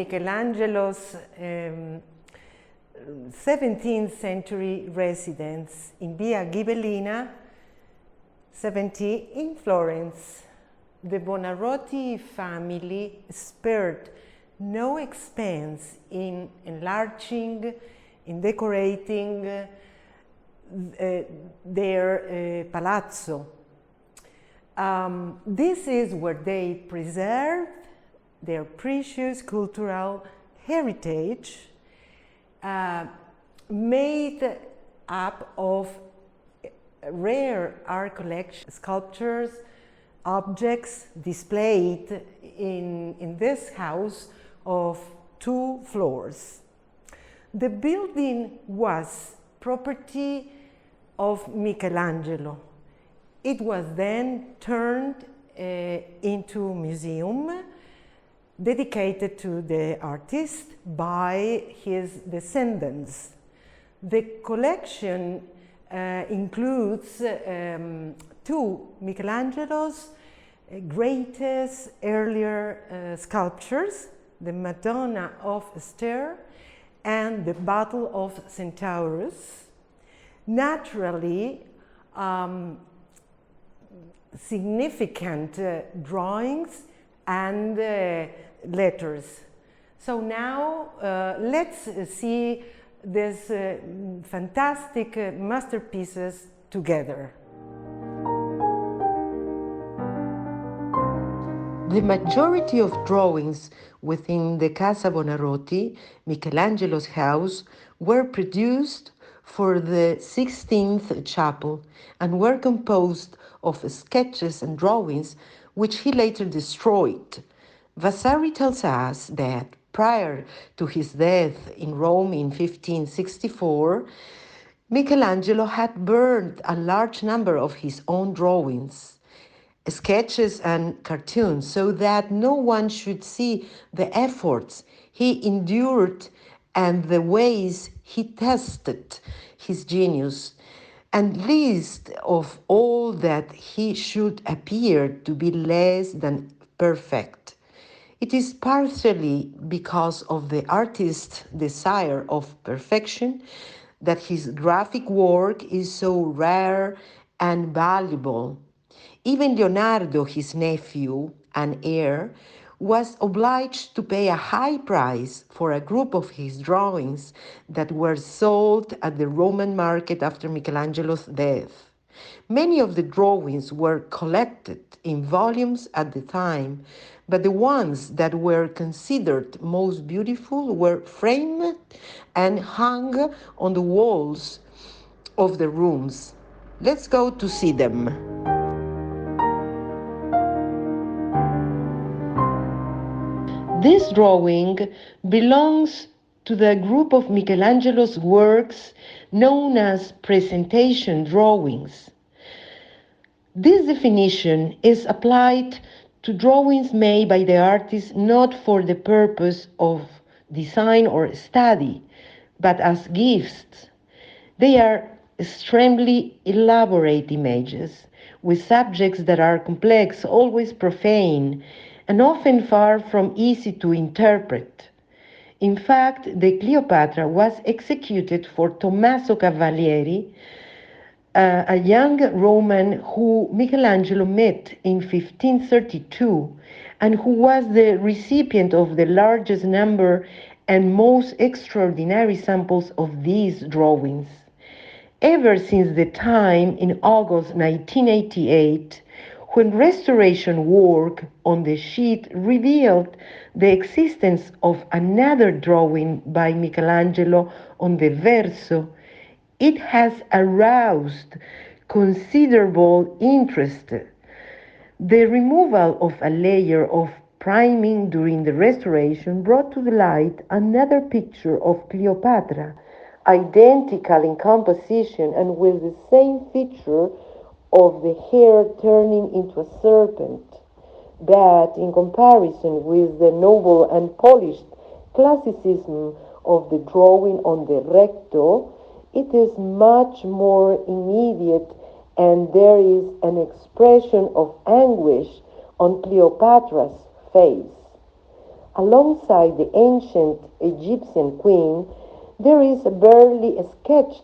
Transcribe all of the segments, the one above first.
Michelangelo's 17th century residence in Via Ghibellina 70 in Florence. The Buonarroti family spared no expense in enlarging, in decorating their palazzo. This is where they preserved their precious cultural heritage, made up of rare art collection, sculptures, objects displayed in this house of 2 floors. The building was property of Michelangelo. It was then turned into a museum dedicated to the artist by his descendants. The collection includes 2 Michelangelo's greatest earlier sculptures, the Madonna of Esther and the Battle of Centaurus. Naturally, significant drawings and letters. So now let's see these fantastic masterpieces together. The majority of drawings within the Casa Buonarroti, Michelangelo's house, were produced for the Sistine Chapel and were composed of sketches and drawings which he later destroyed. Vasari tells us that prior to his death in Rome in 1564, Michelangelo had burned a large number of his own drawings, sketches and cartoons, so that no one should see the efforts he endured and the ways he tested his genius, and least of all that he should appear to be less than perfect. It is partially because of the artist's desire of perfection that his graphic work is so rare and valuable. Even Leonardo, his nephew and heir, was obliged to pay a high price for a group of his drawings that were sold at the Roman market after Michelangelo's death. Many of the drawings were collected in volumes at the time, but the ones that were considered most beautiful were framed and hung on the walls of the rooms. Let's go to see them. This drawing belongs to the group of Michelangelo's works known as presentation drawings. This definition is applied to drawings made by the artist not for the purpose of design or study, but as gifts. They are extremely elaborate images with subjects that are complex, always profane, and often far from easy to interpret. In fact, the Cleopatra was executed for Tommaso Cavalieri, a young Roman who Michelangelo met in 1532 and who was the recipient of the largest number and most extraordinary samples of these drawings. Ever since the time in August 1988, when restoration work on the sheet revealed the existence of another drawing by Michelangelo on the verso, it has aroused considerable interest. The removal of a layer of priming during the restoration brought to the light another picture of Cleopatra, identical in composition and with the same feature of the hair turning into a serpent. But in comparison with the noble and polished classicism of the drawing on the recto, it is much more immediate, and there is an expression of anguish on Cleopatra's face. Alongside the ancient Egyptian queen, there is a barely sketched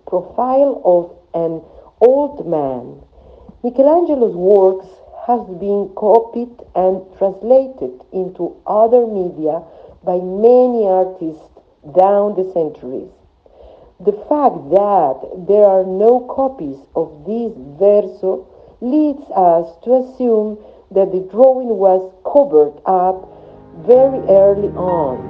profile of an old man. Michelangelo's works have been copied and translated into other media by many artists down the centuries. The fact that there are no copies of this verso leads us to assume that the drawing was covered up very early on.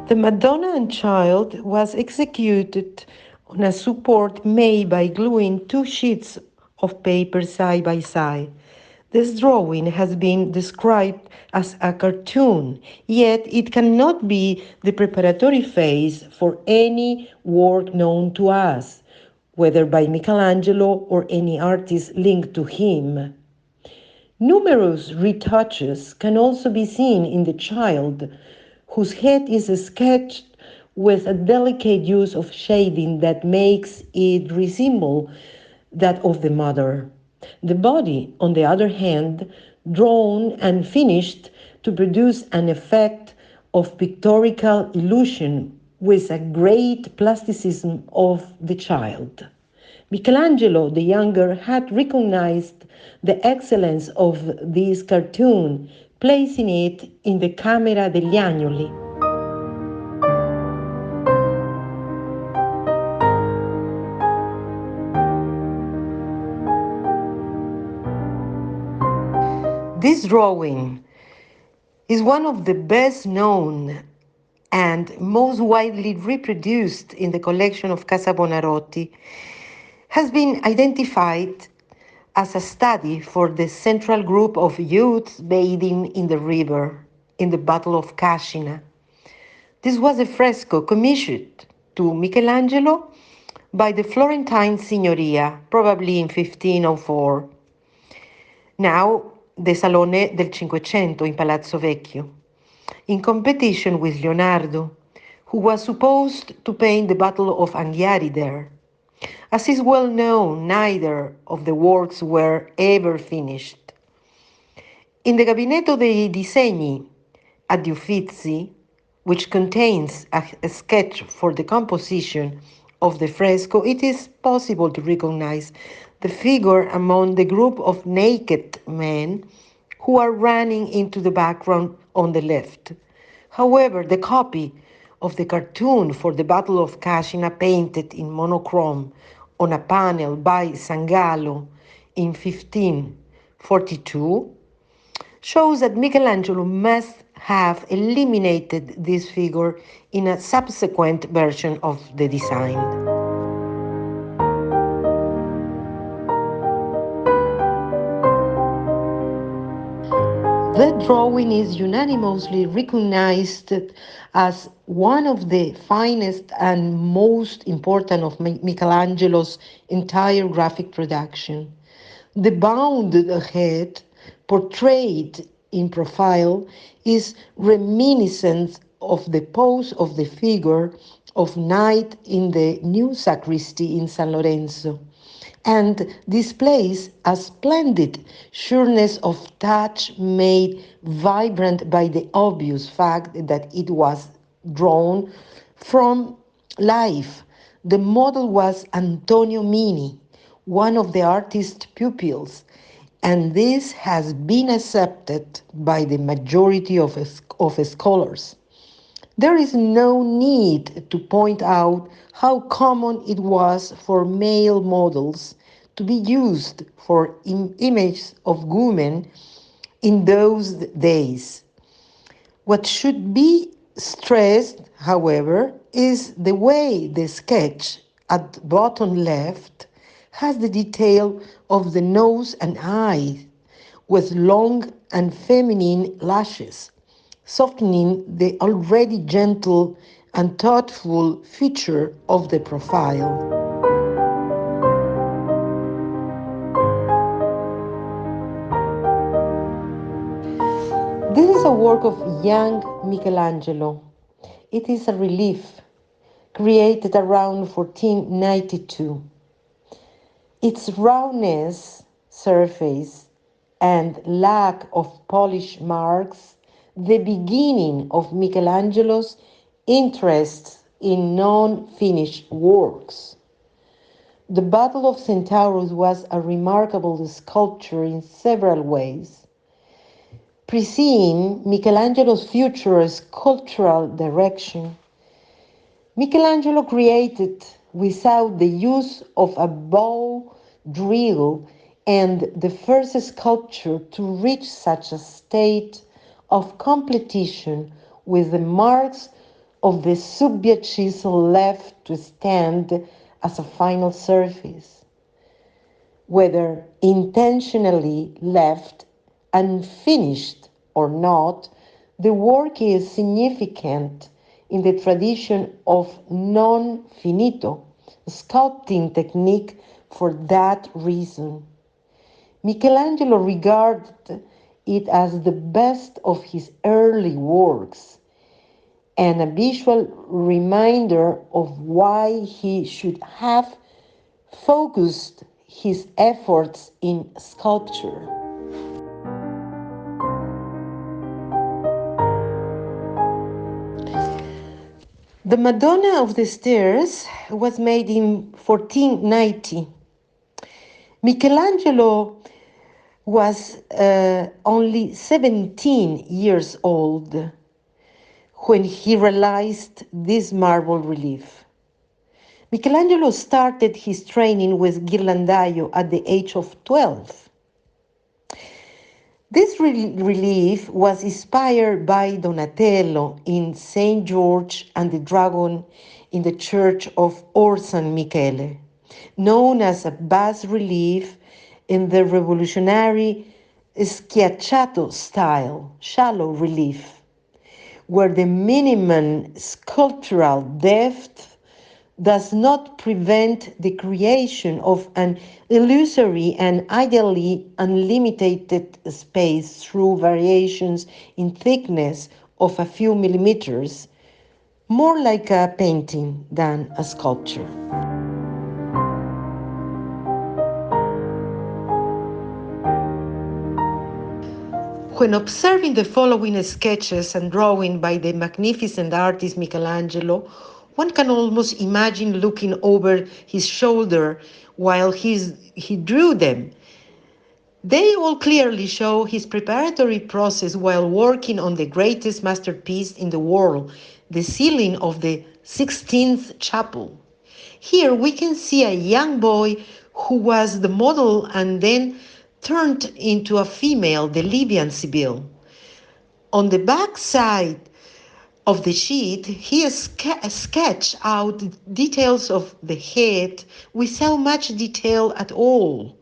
The Madonna and Child was executed on a support made by gluing two sheets of paper side by side. This drawing has been described as a cartoon, yet it cannot be the preparatory phase for any work known to us, whether by Michelangelo or any artist linked to him. Numerous retouches can also be seen in the child, whose head is sketched with a delicate use of shading that makes it resemble that of the mother. The body, on the other hand, drawn and finished to produce an effect of pictorial illusion with a great plasticism of the child. Michelangelo the Younger had recognized the excellence of this cartoon, placing it in the Camera degli Agnoli. This drawing is one of the best known and most widely reproduced in the collection of Casa Buonarroti, has been identified as a study for the central group of youths bathing in the river in the Battle of Cascina. This was a fresco commissioned to Michelangelo by the Florentine Signoria, probably in 1504. Now, the Salone del Cinquecento in Palazzo Vecchio, in competition with Leonardo, who was supposed to paint the Battle of Anghiari there. As is well known, neither of the works were ever finished. In the Gabinetto dei Disegni at the Uffizi, which contains a sketch for the composition of the fresco, it is possible to recognize the figure among the group of naked men who are running into the background on the left. However, the copy of the cartoon for the Battle of Cascina, painted in monochrome on a panel by Sangallo in 1542, shows that Michelangelo must have eliminated this figure in a subsequent version of the design. The drawing is unanimously recognized as one of the finest and most important of Michelangelo's entire graphic production. The bounded head, portrayed in profile, is reminiscent of the pose of the figure of Knight in the new sacristy in San Lorenzo, and displays a splendid sureness of touch made vibrant by the obvious fact that it was drawn from life. The model was Antonio Mini, one of the artist's pupils, and this has been accepted by the majority of scholars. There is no need to point out how common it was for male models to be used for images of women in those days. What should be stressed, however, is the way the sketch at bottom left has the detail of the nose and eyes with long and feminine lashes, softening the already gentle and thoughtful feature of the profile. This is a work of young Michelangelo. It is a relief created around 1492. Its rawness, surface, and lack of polish marks the beginning of Michelangelo's interest in non-finished works. The Battle of Centaurus was a remarkable sculpture in several ways. Preceding Michelangelo's future sculptural direction, Michelangelo created without the use of a bow drill and the first sculpture to reach such a state of completion with the marks of the Subbia chisel left to stand as a final surface. Whether intentionally left unfinished or not, the work is significant in the tradition of non finito sculpting technique for that reason. Michelangelo regarded it as the best of his early works and a visual reminder of why he should have focused his efforts in sculpture. The Madonna of the Stairs was made in 1490. Michelangelo was only 17 years old when he realized this marble relief. Michelangelo started his training with Ghirlandaio at the age of 12. This relief was inspired by Donatello in St. George and the Dragon in the Church of Or San Michele, known as a bas relief in the revolutionary schiacciato style, shallow relief, where the minimum sculptural depth does not prevent the creation of an illusory and ideally unlimited space through variations in thickness of a few millimeters, more like a painting than a sculpture. When observing the following sketches and drawing by the magnificent artist Michelangelo, one can almost imagine looking over his shoulder while he drew them. They all clearly show his preparatory process while working on the greatest masterpiece in the world, the ceiling of the Sistine Chapel. Here we can see a young boy who was the model and then turned into a female, the Libyan Sibyl. On the back side of the sheet, he sketched out details of the head without much detail at all.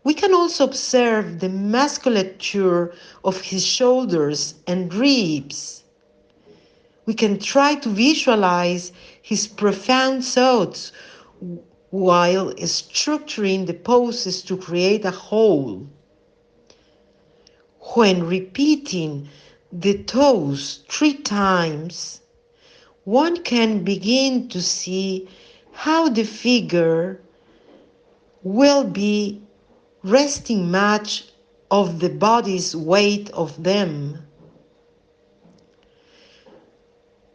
We can also observe the musculature of his shoulders and ribs. We can try to visualize his profound thoughts while structuring the poses to create a whole. When repeating the toes 3 times, one can begin to see how the figure will be resting much of the body's weight of them.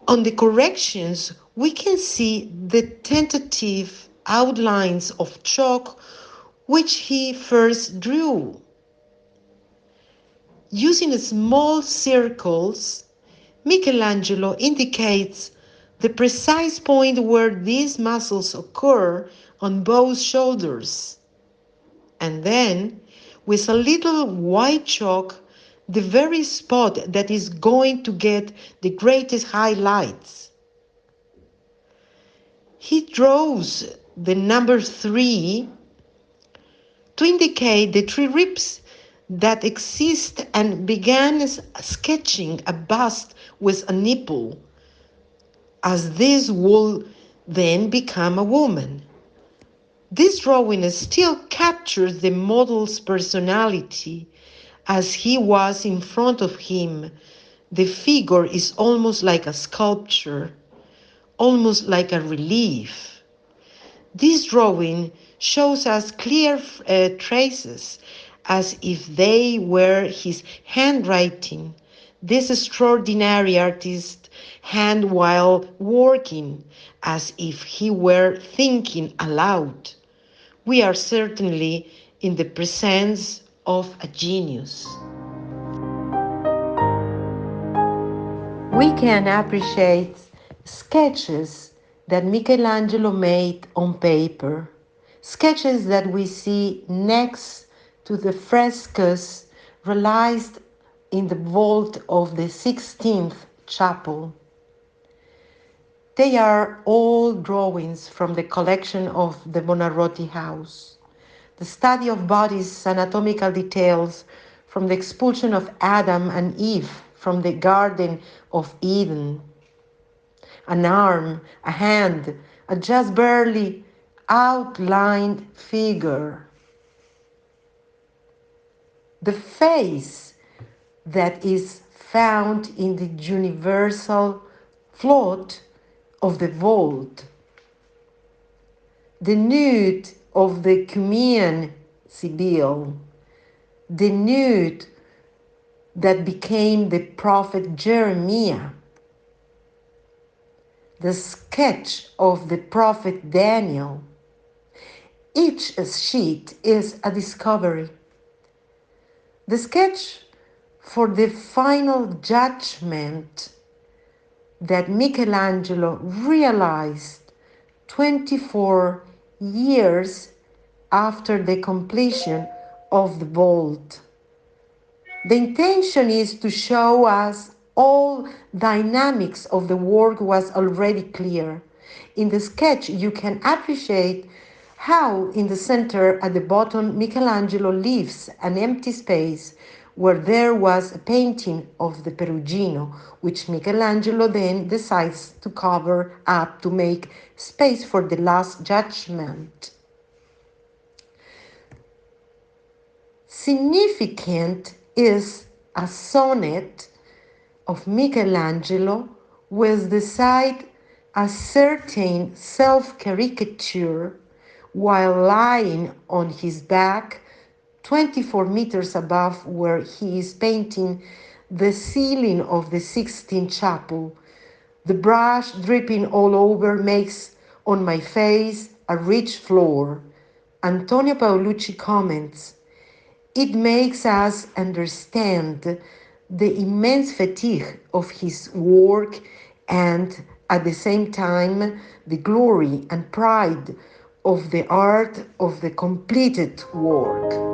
On the corrections, we can see the tentative outlines of chalk which he first drew. Using small circles, Michelangelo indicates the precise point where these muscles occur on both shoulders. And then, with a little white chalk, the very spot that is going to get the greatest highlights. He draws the number 3 to indicate the 3 ribs that exist and began sketching a bust with a nipple, as this will then become a woman. This drawing still captures the model's personality as he was in front of him. The figure is almost like a sculpture, almost like a relief. This drawing shows us clear traces as if they were his handwriting. This extraordinary artist hand while working, as if he were thinking aloud. We are certainly in the presence of a genius. We can appreciate sketches that Michelangelo made on paper, sketches that we see next to the frescoes realized in the vault of the Sistine Chapel. They are all drawings from the collection of the Buonarroti house. The study of bodies' anatomical details from the expulsion of Adam and Eve from the Garden of Eden. An arm, a hand, a just barely outlined figure. The face that is found in the universal float of the vault. The nude of the Cumean Sibyl. The nude that became the prophet Jeremiah. The sketch of the prophet Daniel. Each sheet is a discovery. The sketch for the final judgment that Michelangelo realized 24 years after the completion of the vault. The intention is to show us all dynamics of the work was already clear. In the sketch, you can appreciate how in the center at the bottom Michelangelo leaves an empty space where there was a painting of the Perugino, which Michelangelo then decides to cover up to make space for the Last Judgment. Significant is a sonnet of Michelangelo with the side a certain self-caricature while lying on his back 24 meters above where he is painting the ceiling of the Sistine Chapel. The brush dripping all over makes on my face a rich floor. Antonio Paolucci comments, it makes us understand the immense fatigue of his work and at the same time the glory and pride of the art of the completed work.